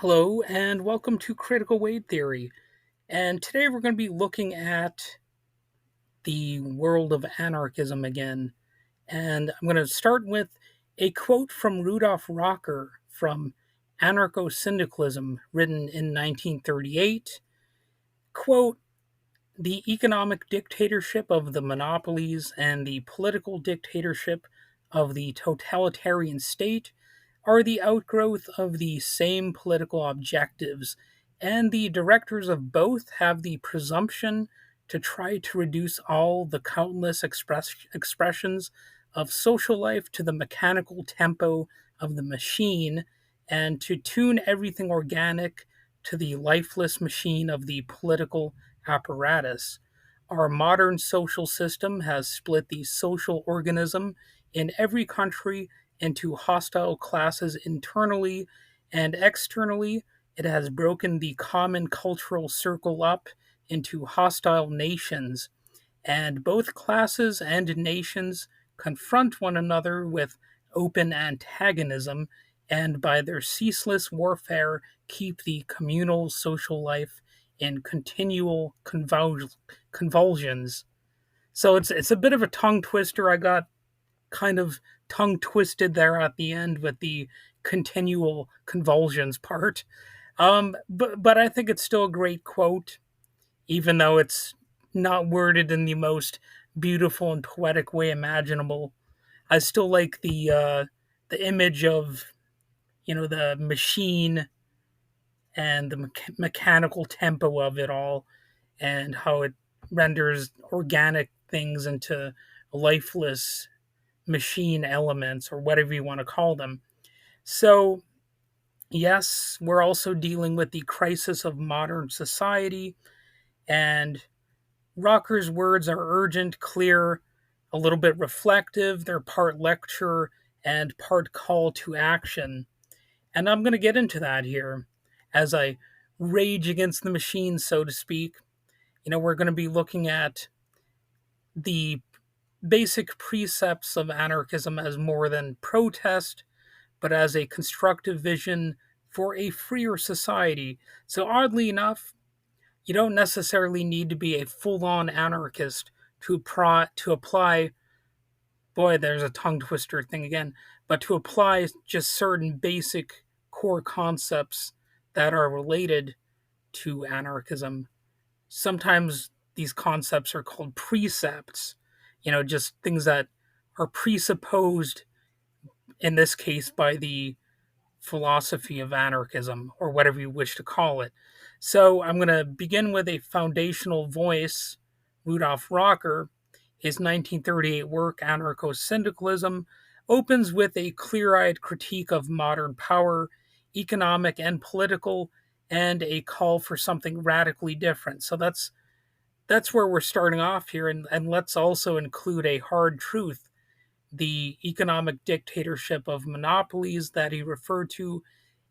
Hello, and welcome to Critical Weight Theory. And today we're going to be looking at the world of anarchism again. And I'm going to start with a quote from Rudolf Rocker from Anarcho-Syndicalism, written in 1938. Quote, "The economic dictatorship of the monopolies and the political dictatorship of the totalitarian state are the outgrowth of the same political objectives, and the directors of both have the presumption to try to reduce all the countless expressions of social life to the mechanical tempo of the machine, and to tune everything organic to the lifeless machine of the political apparatus. Our modern social system has split the social organism in every country into hostile classes internally and externally. It has broken the common cultural circle up into hostile nations, and both classes and nations confront one another with open antagonism, and by their ceaseless warfare keep the communal social life in continual convulsions. So it's a bit of a tongue twister. I got kind of tongue twisted there at the end with the continual convulsions part. But I think it's still a great quote, even though it's not worded in the most beautiful and poetic way imaginable. I still like the image of the machine and the mechanical tempo of it all, and how it renders organic things into lifeless machine elements, or whatever you want to call them. So, yes, we're also dealing with the crisis of modern society, and Rocker's words are urgent, clear, a little bit reflective. They're part lecture and part call to action. And I'm going to get into that here as I rage against the machine, so to speak. We're going to be looking at the basic precepts of anarchism as more than protest, but as a constructive vision for a freer society. So, oddly enough, you don't necessarily need to be a full on anarchist to apply, boy, there's a tongue twister thing again, but to apply just certain basic core concepts that are related to anarchism. Sometimes these concepts are called precepts, just things that are presupposed, in this case, by the philosophy of anarchism, or whatever you wish to call it. So I'm going to begin with a foundational voice, Rudolf Rocker. His 1938 work, Anarcho-Syndicalism, opens with a clear eyed critique of modern power, economic and political, and a call for something radically different. So that's where we're starting off here, and let's also include a hard truth: the economic dictatorship of monopolies that he referred to,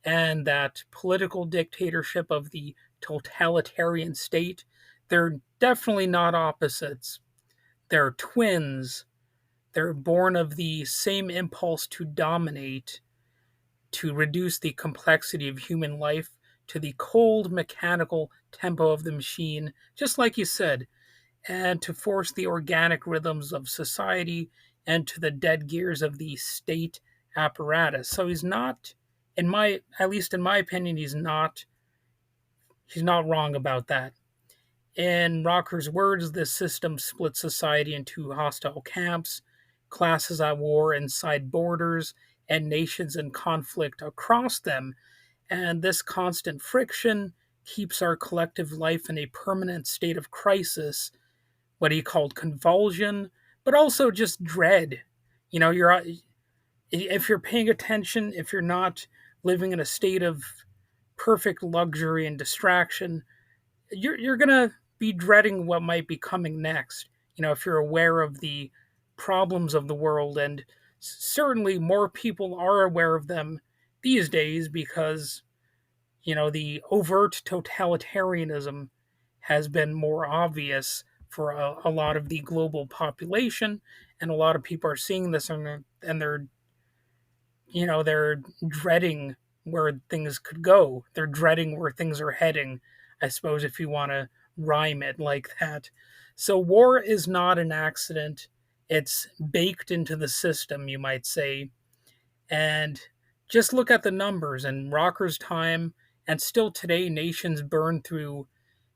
and that political dictatorship of the totalitarian state. They're definitely not opposites. They're twins. They're born of the same impulse to dominate, to reduce the complexity of human life to the cold mechanical tempo of the machine, just like you said, and to force the organic rhythms of society and to the dead gears of the state apparatus. So he's not, at least in my opinion, he's not wrong about that. In Rocker's words, this system splits society into hostile camps, classes at war inside borders, and nations in conflict across them. And this constant friction keeps our collective life in a permanent state of crisis, what he called convulsion, but also just dread. You're if you're paying attention, if you're not living in a state of perfect luxury and distraction, you're gonna be dreading what might be coming next. If you're aware of the problems of the world, and certainly more people are aware of them these days, because the overt totalitarianism has been more obvious for a lot of the global population, and a lot of people are seeing this, and they're dreading where things could go. They're dreading where things are heading, I suppose, if you want to rhyme it like that. So war is not an accident. It's baked into the system, you might say. And just look at the numbers. In Rocker's time, and still today, nations burn through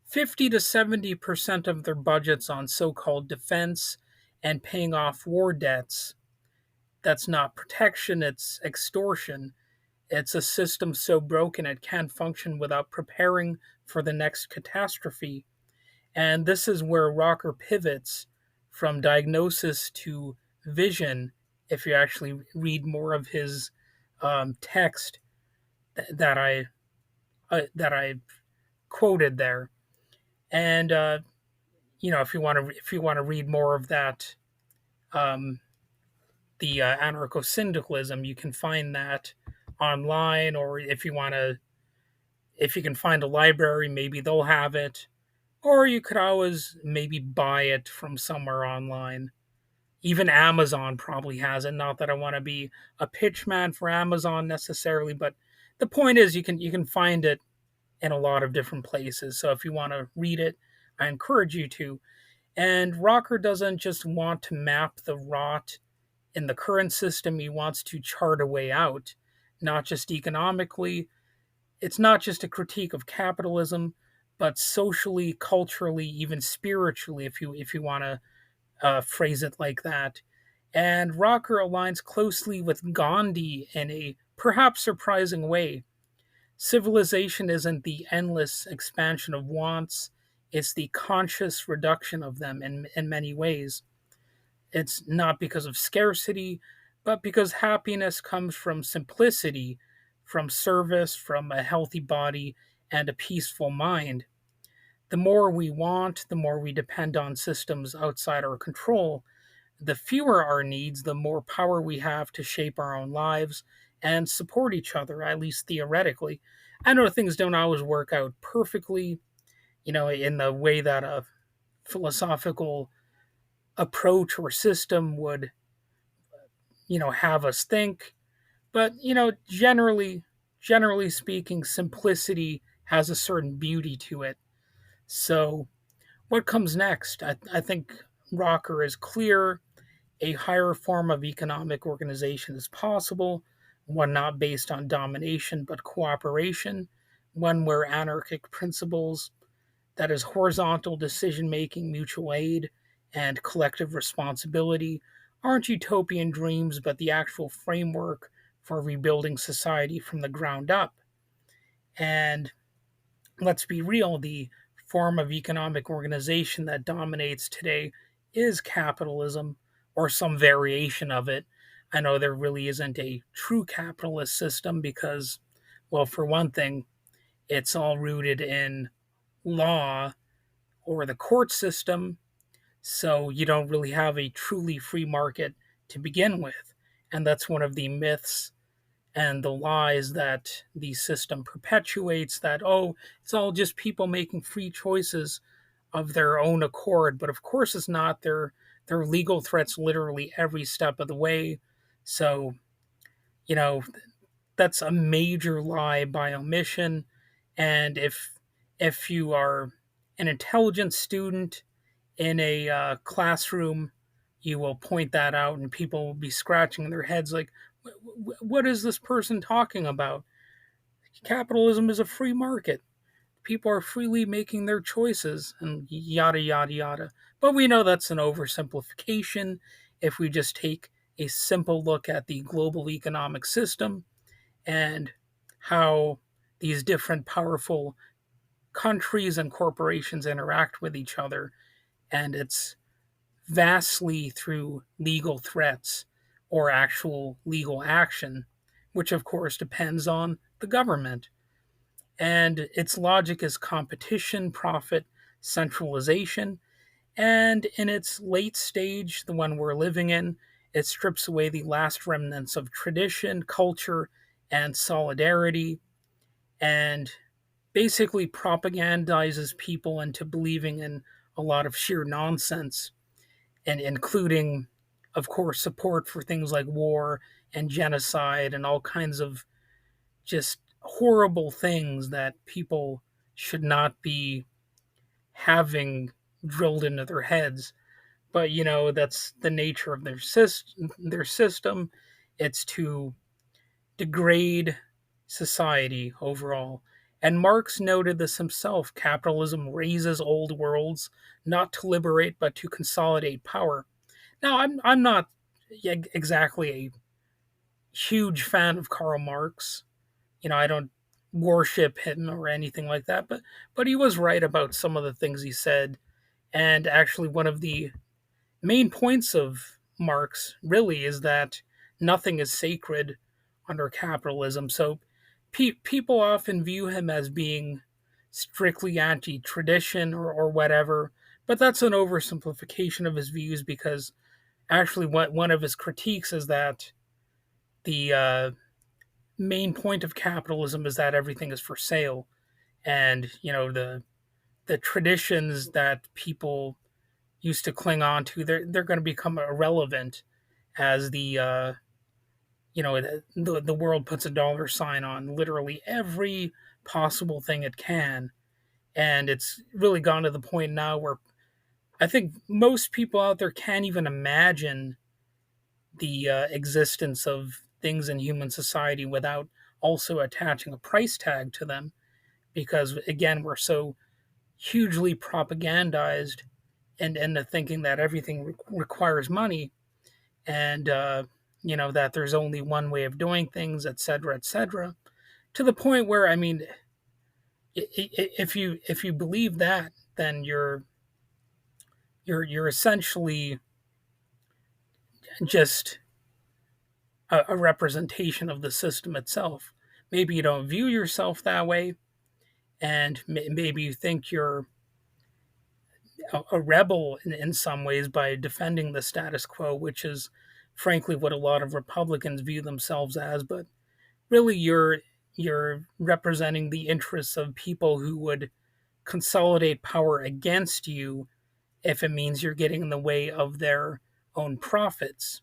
50 to 70% of their budgets on so called defense and paying off war debts. That's not protection, it's extortion. It's a system so broken it can't function without preparing for the next catastrophe. And this is where Rocker pivots from diagnosis to vision. If you actually read more of his text that I quoted there, and if you want to read more of that, um, the Anarcho-Syndicalism, you can find that online, or if you can find a library, maybe they'll have it, or you could always maybe buy it from somewhere online. Even Amazon probably has it. Not that I want to be a pitchman for Amazon necessarily, but the point is you can find it in a lot of different places. So if you want to read it, I encourage you to. And Rocker doesn't just want to map the rot in the current system, he wants to chart a way out, not just economically. It's not just a critique of capitalism, but socially, culturally, even spiritually, if you want to phrase it like that. And Rocker aligns closely with Gandhi in a perhaps surprising way. Civilization isn't the endless expansion of wants, it's the conscious reduction of them in many ways. It's not because of scarcity, but because happiness comes from simplicity, from service, from a healthy body, and a peaceful mind. The more we want, the more we depend on systems outside our control. The fewer our needs, the more power we have to shape our own lives and support each other, at least theoretically. I know things don't always work out perfectly, in the way that a philosophical approach or system would, have us think. But, generally speaking, simplicity has a certain beauty to it. So, what comes next? I think Rocker is clear. A higher form of economic organization is possible, one not based on domination but cooperation, one where anarchic principles, that is, horizontal decision making, mutual aid, and collective responsibility, aren't utopian dreams but the actual framework for rebuilding society from the ground up. And let's be real, the form of economic organization that dominates today is capitalism or some variation of it. I know there really isn't a true capitalist system because, well, for one thing, it's all rooted in law or the court system, so you don't really have a truly free market to begin with. And that's one of the myths and the lies that the system perpetuates, that, oh, it's all just people making free choices of their own accord. But of course it's not. There are legal threats literally every step of the way. So, you know, that's a major lie by omission. And if you are an intelligent student in a classroom, you will point that out, and people will be scratching their heads like, what is this person talking about? Capitalism is a free market. People are freely making their choices, and yada, yada, yada. But we know that's an oversimplification if we just take a simple look at the global economic system and how these different powerful countries and corporations interact with each other. And it's vastly through legal threats or actual legal action, which of course depends on the government. And its logic is competition, profit, centralization. And in its late stage, the one we're living in, it strips away the last remnants of tradition, culture, and solidarity, and basically propagandizes people into believing in a lot of sheer nonsense, and including, of course, support for things like war and genocide and all kinds of just horrible things that people should not be having drilled into their heads. But that's the nature of their system. It's to degrade society overall. And Marx noted this himself: capitalism raises old worlds, not to liberate, but to consolidate power. Now, I'm not exactly a huge fan of Karl Marx. I don't worship him or anything like that, but he was right about some of the things he said. And actually, one of the main points of Marx really is that nothing is sacred under capitalism. So people often view him as being strictly anti tradition or whatever, but that's an oversimplification of his views, because actually, one of his critiques is that the main point of capitalism is that everything is for sale. And the traditions that people used to cling on to, they're going to become irrelevant as the world puts a dollar sign on literally every possible thing it can. And it's really gone to the point now where I think most people out there can't even imagine the existence of things in human society without also attaching a price tag to them, because again, we're so hugely propagandized and into thinking that everything requires money, and that there's only one way of doing things, etc., etc., to the point where, I mean, if you believe that, then you're essentially just a representation of the system itself. Maybe you don't view yourself that way, and maybe you think you're a rebel in some ways by defending the status quo, which is frankly what a lot of Republicans view themselves as. But really, you're representing the interests of people who would consolidate power against you if it means you're getting in the way of their own profits.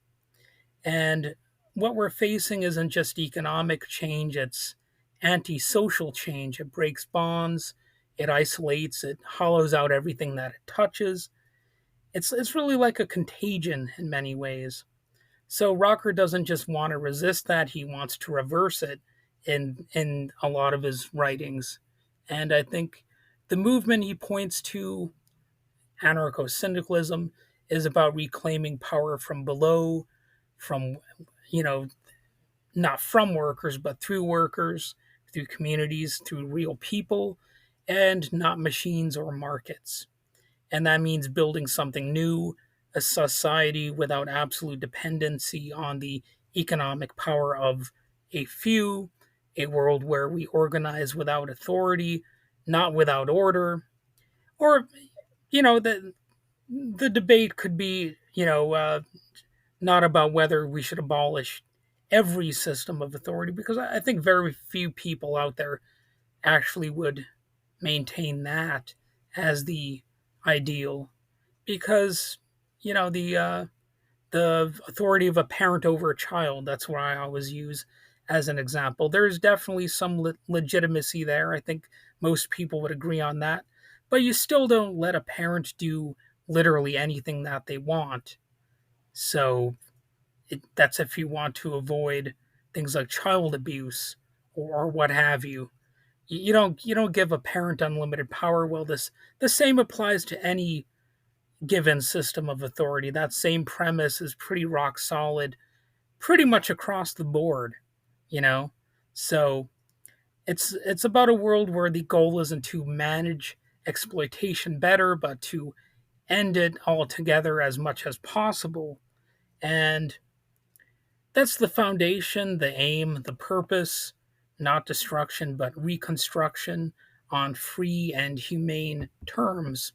And what we're facing isn't just economic change, it's antisocial change. It breaks bonds, it isolates, it hollows out everything that it touches. It's really like a contagion in many ways. So Rocker doesn't just want to resist that, he wants to reverse it in a lot of his writings. And I think the movement he points to, Anarcho-Syndicalism, is about reclaiming power from below, from you know not from workers, but through workers, through communities, through real people, and not machines or markets. And that means building something new, a society without absolute dependency on the economic power of a few, a world where we organize without authority, not without order. Or, the debate could be, not about whether we should abolish every system of authority, because I think very few people out there actually would maintain that as the ideal, because the authority of a parent over a child, that's what I always use as an example. There's definitely some legitimacy there. I think most people would agree on that. But you still don't let a parent do literally anything that they want. So that's if you want to avoid things like child abuse or what have you. You don't give a parent unlimited power. Well, the same applies to any given system of authority. That same premise is pretty rock solid, pretty much across the board. You know, so it's about a world where the goal isn't to manage exploitation better, but to end it altogether as much as possible. And that's the foundation, the aim, the purpose, not destruction, but reconstruction on free and humane terms.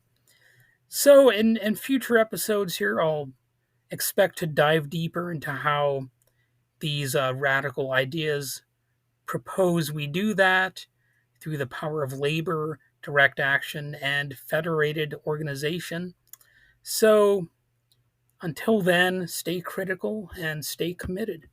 So, in future episodes here, I'll expect to dive deeper into how these radical ideas propose we do that through the power of labor, direct action, and federated organization. So, until then, stay critical and stay committed.